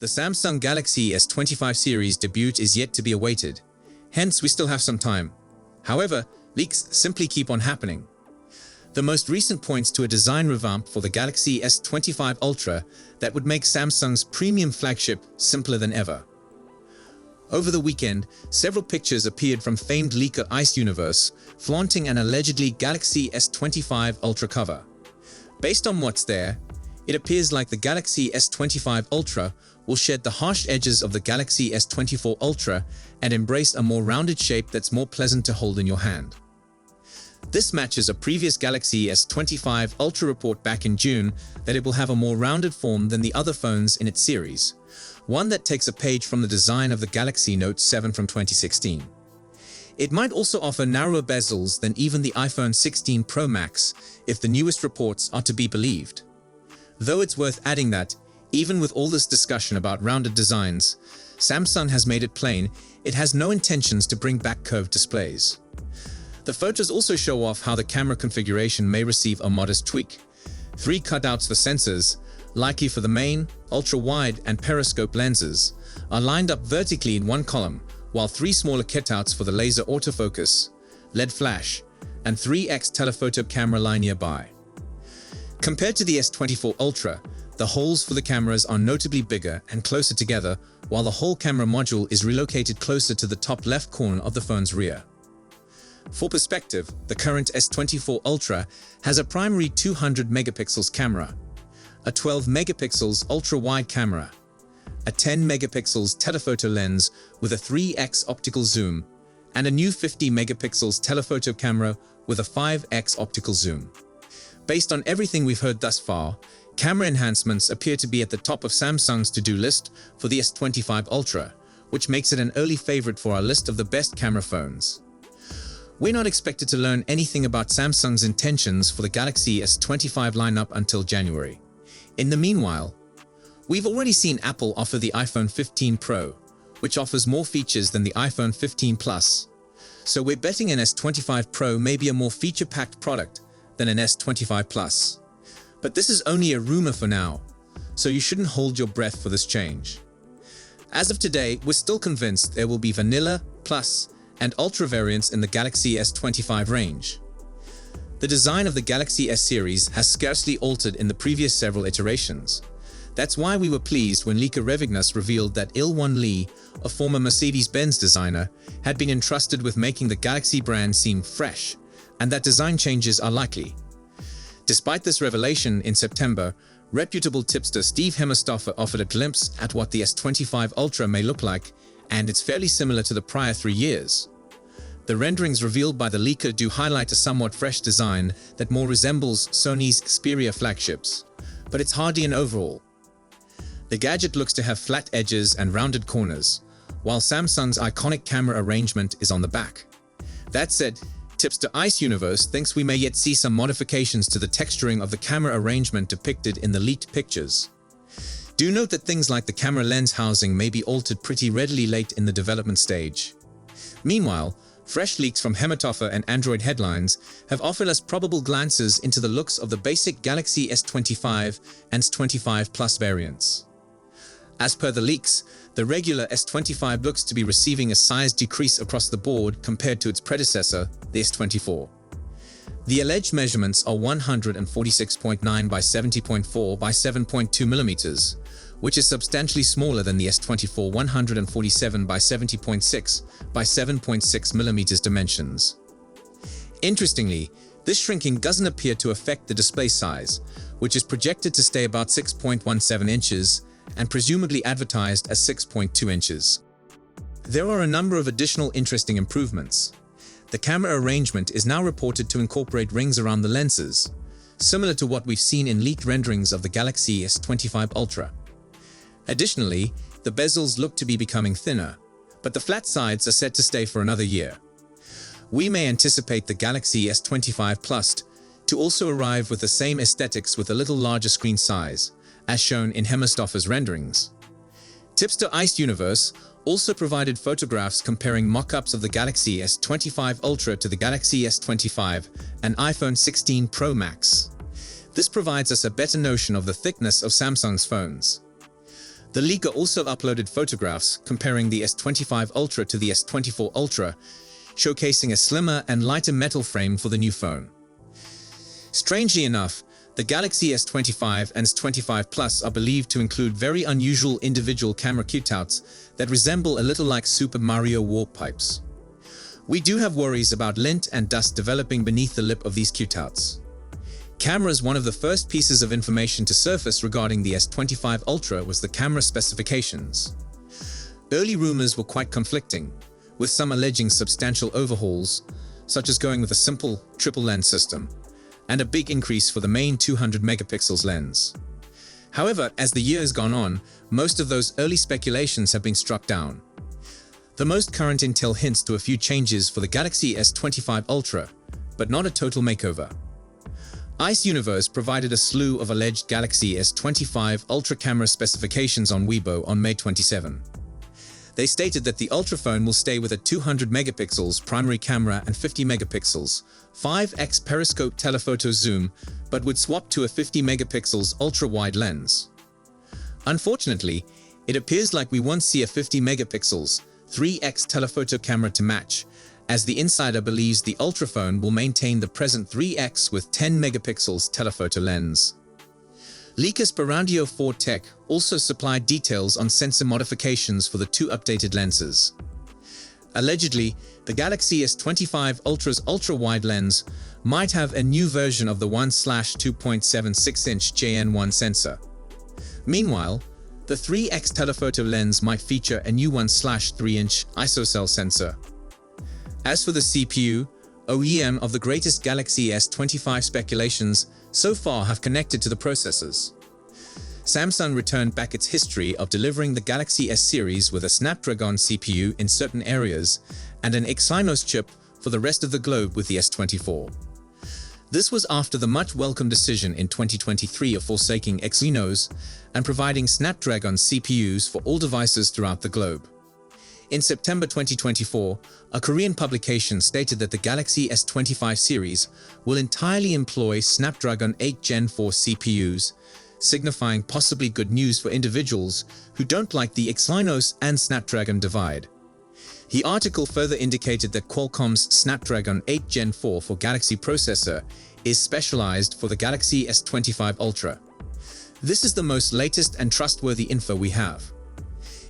The Samsung Galaxy S25 series debut is yet to be awaited, hence we still have some time. However, leaks simply keep on happening. The most recent points to a design revamp for the Galaxy S25 Ultra that would make Samsung's premium flagship simpler than ever. Over the weekend, several pictures appeared from famed leaker Ice Universe, flaunting an allegedly Galaxy S25 Ultra cover. Based on what's there, it appears like the Galaxy S25 Ultra will shed the harsh edges of the Galaxy S24 Ultra and embrace a more rounded shape that's more pleasant to hold in your hand. This matches a previous Galaxy S25 Ultra report back in June that it will have a more rounded form than the other phones in its series, one that takes a page from the design of the Galaxy Note 7 from 2016. It might also offer narrower bezels than even the iPhone 16 Pro Max, if the newest reports are to be believed. Though it's worth adding that, even with all this discussion about rounded designs, Samsung has made it plain it has no intentions to bring back curved displays. The photos also show off how the camera configuration may receive a modest tweak. 3 cutouts for sensors, likely for the main, ultra-wide and periscope lenses, are lined up vertically in one column, while 3 smaller cutouts for the laser autofocus, LED flash, and 3x telephoto camera lie nearby. Compared to the S24 Ultra, the holes for the cameras are notably bigger and closer together, while the whole camera module is relocated closer to the top left corner of the phone's rear. For perspective, the current S24 Ultra has a primary 200 megapixels camera, a 12 megapixels ultra-wide camera, a 10 megapixels telephoto lens with a 3x optical zoom, and a new 50 megapixels telephoto camera with a 5x optical zoom. Based on everything we've heard thus far, camera enhancements appear to be at the top of Samsung's to-do list for the S25 Ultra, which makes it an early favorite for our list of the best camera phones. We're not expected to learn anything about Samsung's intentions for the Galaxy S25 lineup until January. In the meanwhile, we've already seen Apple offer the iPhone 15 Pro, which offers more features than the iPhone 15 Plus. So we're betting an S25 Pro may be a more feature-packed product than an S25 Plus. But this is only a rumor for now, so you shouldn't hold your breath for this change. As of today, we're still convinced there will be Vanilla, Plus, and Ultra variants in the Galaxy S25 range. The design of the Galaxy S series has scarcely altered in the previous several iterations. That's why we were pleased when leaker Revignus revealed that Il-Won Lee, a former Mercedes-Benz designer, had been entrusted with making the Galaxy brand seem fresh, and that design changes are likely. Despite this revelation, in September, reputable tipster Steve Hemmerstoffer offered a glimpse at what the S25 Ultra may look like, and it's fairly similar to the prior 3 years. The renderings revealed by the leaker do highlight a somewhat fresh design that more resembles Sony's Xperia flagships, but it's hardly an overhaul. The gadget looks to have flat edges and rounded corners, while Samsung's iconic camera arrangement is on the back. That said, tipster Ice Universe thinks we may yet see some modifications to the texturing of the camera arrangement depicted in the leaked pictures. Do note that things like the camera lens housing may be altered pretty readily late in the development stage. Meanwhile, fresh leaks from Hemmerstoffer and Android Headlines have offered us probable glances into the looks of the basic Galaxy S25 and S25 Plus variants. As per the leaks, the regular S25 looks to be receiving a size decrease across the board compared to its predecessor, the S24. The alleged measurements are 146.9 by 70.4 by 7.2 millimeters, which is substantially smaller than the S24 147 by 70.6 by 7.6 millimeters dimensions. Interestingly, this shrinking doesn't appear to affect the display size, which is projected to stay about 6.17 inches and presumably advertised as 6.2 inches. There are a number of additional interesting improvements. The camera arrangement is now reported to incorporate rings around the lenses, similar to what we've seen in leaked renderings of the Galaxy S25 Ultra. Additionally, the bezels look to be becoming thinner, but the flat sides are set to stay for another year. We may anticipate the Galaxy S25 Plus to also arrive with the same aesthetics with a little larger screen size, as shown in Hemmerstoffer's renderings. Tipster Ice Universe also provided photographs comparing mock-ups of the Galaxy S25 Ultra to the Galaxy S25 and iPhone 16 Pro Max. This provides us a better notion of the thickness of Samsung's phones. The leaker also uploaded photographs comparing the S25 Ultra to the S24 Ultra, showcasing a slimmer and lighter metal frame for the new phone. Strangely enough, the Galaxy S25 and S25 Plus are believed to include very unusual individual camera cutouts that resemble a little like Super Mario warp pipes. We do have worries about lint and dust developing beneath the lip of these cutouts. Cameras. One of the first pieces of information to surface regarding the S25 Ultra was the camera specifications. Early rumors were quite conflicting, with some alleging substantial overhauls, such as going with a simple triple lens system, and a big increase for the main 200 megapixels lens. However, as the year has gone on, most of those early speculations have been struck down. The most current intel hints to a few changes for the Galaxy S25 Ultra, but not a total makeover. Ice Universe provided a slew of alleged Galaxy S25 Ultra camera specifications on Weibo on May 27. They stated that the Ultra phone will stay with a 200 megapixels primary camera and 50 megapixels 5x periscope telephoto zoom, but would swap to a 50 megapixels ultra-wide lens. Unfortunately, it appears like we won't see a 50 megapixels 3x telephoto camera to match, as the insider believes the Ultra phone will maintain the present 3x with 10 megapixels telephoto lens. Leaker Sperandio 4 Tech also supplied details on sensor modifications for the two updated lenses. Allegedly, the Galaxy S25 Ultra's ultra-wide lens might have a new version of the 1/2.76-inch JN1 sensor. Meanwhile, the 3x telephoto lens might feature a new 1/3-inch ISOCELL sensor. As for the CPU, OEM of the greatest Galaxy S25 speculations so far have connected to the processors. Samsung returned back its history of delivering the Galaxy S series with a Snapdragon CPU in certain areas and an Exynos chip for the rest of the globe with the S24. This was after the much welcome decision in 2023 of forsaking Exynos and providing Snapdragon CPUs for all devices throughout the globe. In September 2024, a Korean publication stated that the Galaxy S25 series will entirely employ Snapdragon 8 Gen 4 CPUs, signifying possibly good news for individuals who don't like the Exynos and Snapdragon divide. The article further indicated that Qualcomm's Snapdragon 8 Gen 4 for Galaxy processor is specialized for the Galaxy S25 Ultra. This is the most latest and trustworthy info we have.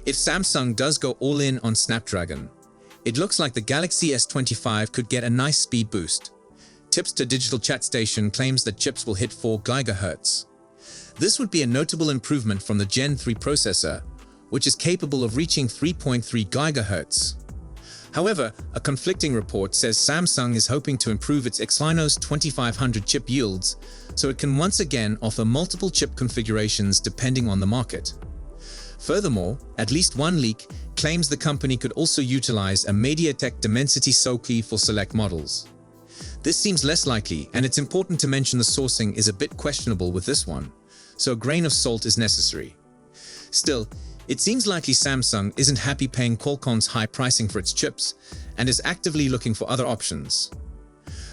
If Samsung does go all in on Snapdragon, it looks like the Galaxy S25 could get a nice speed boost. Tips to Digital Chat Station claims that chips will hit 4 GHz. This would be a notable improvement from the Gen 3 processor, which is capable of reaching 3.3 GHz. However, a conflicting report says Samsung is hoping to improve its Exynos 2500 chip yields, so it can once again offer multiple chip configurations depending on the market. Furthermore, at least one leak claims the company could also utilize a MediaTek Dimensity SoC for select models. This seems less likely, and it's important to mention the sourcing is a bit questionable with this one, so a grain of salt is necessary. Still, it seems likely Samsung isn't happy paying Qualcomm's high pricing for its chips and is actively looking for other options.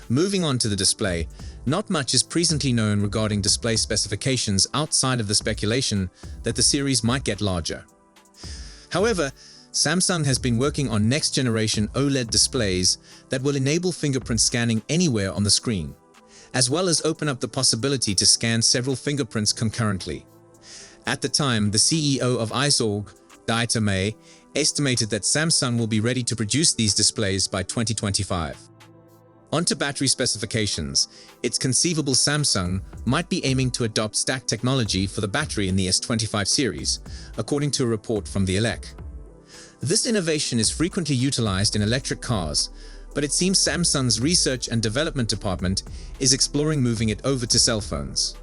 Moving on to the display, not much is presently known regarding display specifications outside of the speculation that the series might get larger. However, Samsung has been working on next-generation OLED displays that will enable fingerprint scanning anywhere on the screen, as well as open up the possibility to scan several fingerprints concurrently. At the time, the CEO of ISORG, Dieter May, estimated that Samsung will be ready to produce these displays by 2025. Onto battery specifications, it's conceivable Samsung might be aiming to adopt stack technology for the battery in the S25 series, according to a report from the ELEC. This innovation is frequently utilized in electric cars, but it seems Samsung's research and development department is exploring moving it over to cell phones.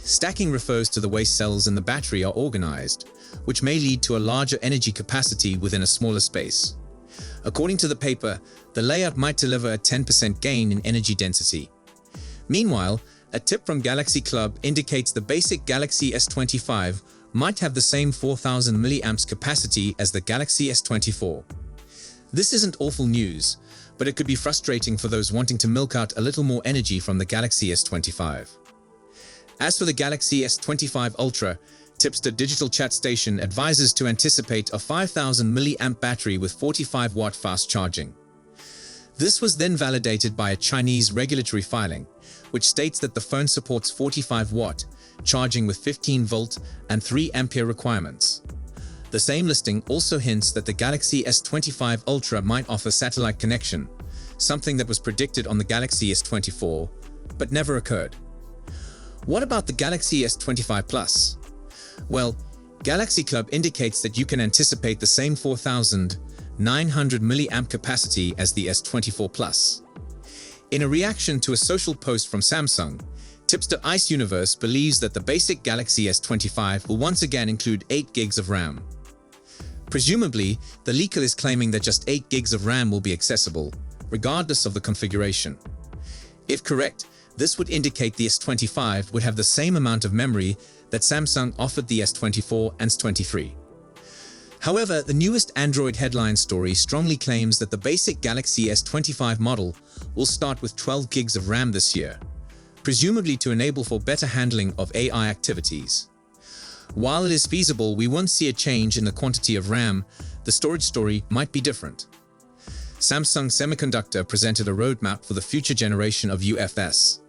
Stacking refers to the way cells in the battery are organized, which may lead to a larger energy capacity within a smaller space. According to the paper, the layout might deliver a 10% gain in energy density. Meanwhile, a tip from Galaxy Club indicates the basic Galaxy S25 might have the same 4000 mAh capacity as the Galaxy S24. This isn't awful news, but it could be frustrating for those wanting to milk out a little more energy from the Galaxy S25. As for the Galaxy S25 Ultra, Tipster Digital Chat Station advises to anticipate a 5000 mAh battery with 45-watt fast charging. This was then validated by a Chinese regulatory filing, which states that the phone supports 45-watt charging with 15-volt and 3-ampere requirements. The same listing also hints that the Galaxy S25 Ultra might offer satellite connection, something that was predicted on the Galaxy S24, but never occurred. What about the Galaxy S25 Plus? Well, Galaxy Club indicates that you can anticipate the same 4900 mAh capacity as the S24 Plus. In a reaction to a social post from Samsung, Tipster Ice Universe believes that the basic Galaxy S25 will once again include 8 gigs of RAM. Presumably, the leaker is claiming that just 8 gigs of RAM will be accessible, regardless of the configuration. If correct, this would indicate the S25 would have the same amount of memory that Samsung offered the S24 and S23. However, the newest Android headline story strongly claims that the basic Galaxy S25 model will start with 12 gigs of RAM this year, presumably to enable for better handling of AI activities. While it is feasible we won't see a change in the quantity of RAM, the storage story might be different. Samsung Semiconductor presented a roadmap for the future generation of UFS.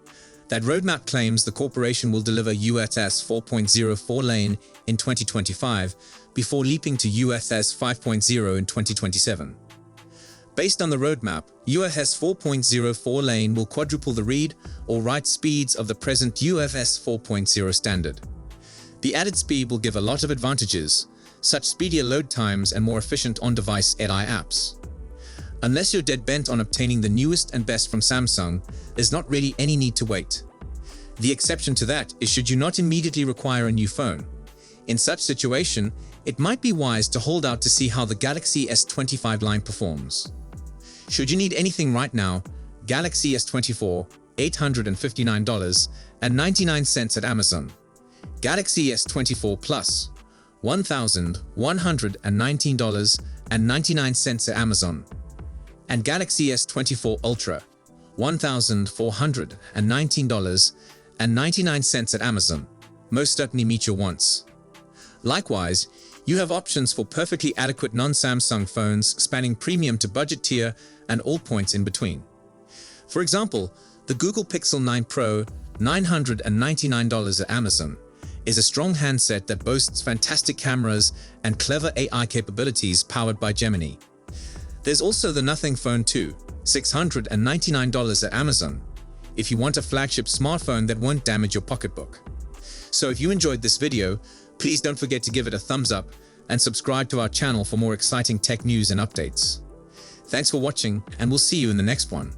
That roadmap claims the corporation will deliver UFS 4.0 4-lane in 2025 before leaping to UFS 5.0 in 2027. Based on the roadmap, UFS 4.0 4-lane will quadruple the read or write speeds of the present UFS 4.0 standard. The added speed will give a lot of advantages, such speedier load times and more efficient on-device AI apps. Unless you're dead bent on obtaining the newest and best from Samsung, there's not really any need to wait. The exception to that is should you not immediately require a new phone. In such situation, it might be wise to hold out to see how the Galaxy S25 line performs. Should you need anything right now, Galaxy S24, $859.99 at Amazon. Galaxy S24 Plus, $1,119.99 at Amazon. And Galaxy S24 Ultra, $1,419.99 at Amazon. Most certainly meet your wants. Likewise, you have options for perfectly adequate non-Samsung phones spanning premium to budget tier and all points in between. For example, the Google Pixel 9 Pro, $999 at Amazon, is a strong handset that boasts fantastic cameras and clever AI capabilities powered by Gemini. There's also the Nothing Phone 2, $699 at Amazon, if you want a flagship smartphone that won't damage your pocketbook. So if you enjoyed this video, please don't forget to give it a thumbs up and subscribe to our channel for more exciting tech news and updates. Thanks for watching, and we'll see you in the next one.